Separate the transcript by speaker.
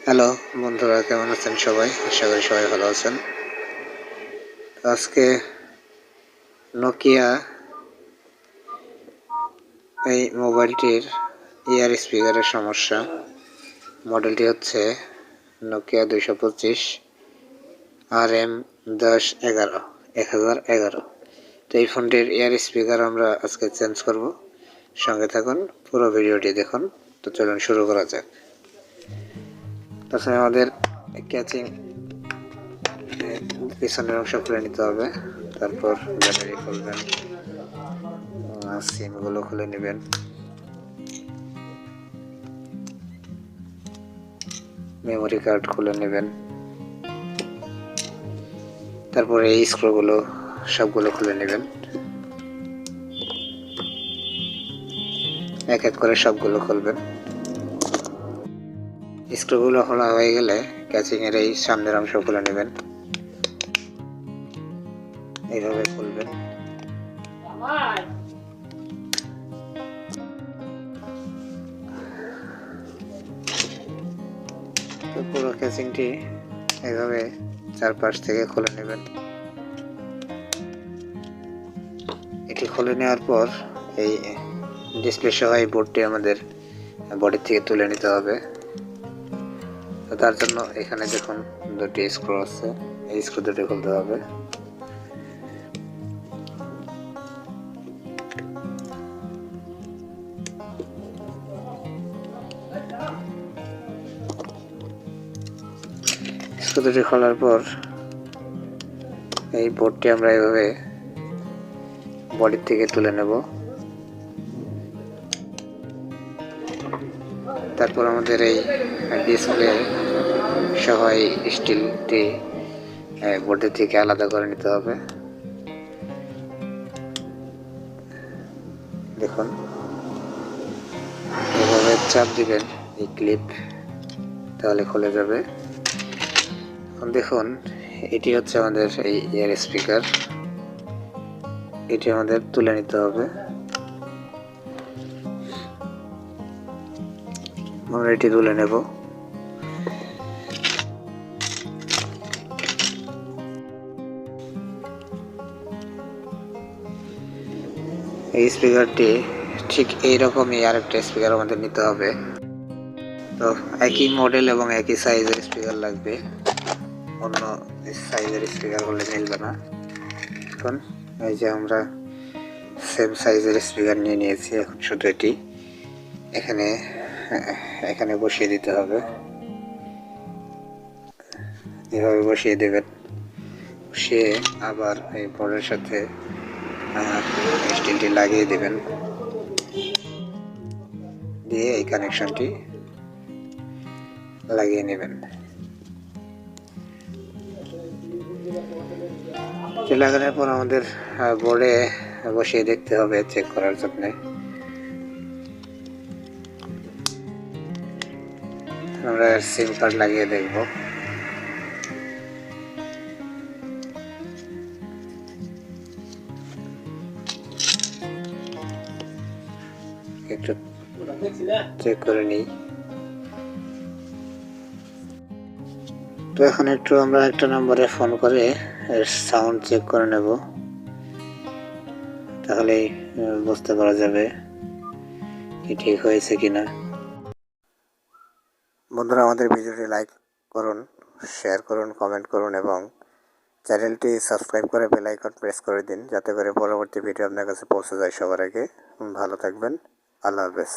Speaker 1: Hello বন্ধুরা, কেমন আছেন সবাই? আশা করি সবাই ভালো আছেন। আজকে নোকিয়া এই মোবাইলটির ইয়ার স্পিকারের সমস্যা। মডেলটি হচ্ছে নোকিয়া 225 RM1011 তো এই ফোনটির ইয়ার স্পিকার আমরা আজকে চেঞ্জ করব। সঙ্গে থাকুন, পুরো ভিডিওটি দেখুন। তো চলুন শুরু করা যাক। তাছাড়া আমাদের ক্যাচিং পিছনের অংশ খুলে নিতে হবে। তারপর ব্যাটারি খুলবেন, সিমগুলো খুলে নেবেন, মেমোরি কার্ড খুলে নেবেন, তারপরে এই স্ক্রুগুলো সবগুলো খুলে নেবেন। এক এক করে সবগুলো খুলবেন। স্ক্রুগুলো খোলা হয়ে গেলে ক্যাচিং এর এই সামনের অংশ খুলে নেবেন। এইভাবে খুলবেন। তো পুরো ক্যাচিংটি এইভাবে চারপাশ থেকে খুলে নেবেন। এটি খুলে নেওয়ার পর এই ডিসপ্লে সহ এই বোর্ডটি আমাদের বডি থেকে তুলে নিতে হবে। তো তার জন্য এখানে দেখুন দুটি স্ক্রু আছে, এই স্ক্রু দুটি খুলতে হবে। স্ক্রু দুটি খোলার পর এই বোর্ডটি আমরা এভাবে বডি থেকে তুলে নেব। তারপর আমাদের এই ডিসপ্লে সহ এই স্টিলটি বোর্ডের থেকে আলাদা করে নিতে হবে। দেখুন, এভাবে চাপ দিবেন এই ক্লিপ, তাহলে খুলে যাবে। এখন দেখুন, এটি হচ্ছে আমাদের এই ইয়ার স্পিকার। এটি আমাদের তুলে নিতে হবে। আমরা এটি তুলে নেব। এই স্পিকারটি ঠিক এইরকমই আরেকটা স্পিকার আমাদের নিতে হবে। তো একই মডেল এবং একই সাইজের স্পিকার লাগবে, অন্য সাইজের স্পিকার হলে মিলবে না। এখন এই যে আমরা সেম সাইজের স্পিকার নিয়ে নিয়েছি, এখন শুধু এটি এখানে বসিয়ে দিতে হবে। এভাবে বসিয়ে দেবেন। বসিয়ে আবার এই বোর্ডের সাথে স্টিলটি লাগিয়ে দেবেন, দিয়ে এই কানেকশনটি লাগিয়ে নেবেন। লাগানোর পর আমাদের বোর্ডে বসিয়ে দেখতে হবে চেক করার জন্য। আমরা সিম কার্ড লাগিয়ে দেখব। একটু চেক করে নিই। তো এখন একটু আমরা একটা নম্বরে ফোন করে এর সাউন্ড চেক করে নেব, তাহলেই বুঝতে পারা যাবে কি ঠিক হয়েছে কিনা। বন্ধুরা, আমাদের ভিডিওটি লাইক করুন, শেয়ার করুন, কমেন্ট করুন এবং চ্যানেলটি সাবস্ক্রাইব করে বেল আইকন প্রেস করে দিন, যাতে করে পরবর্তী ভিডিও আপনার কাছে পৌঁছে যায় সবার আগে। ভালো থাকবেন। আল্লাহ হাফেজ।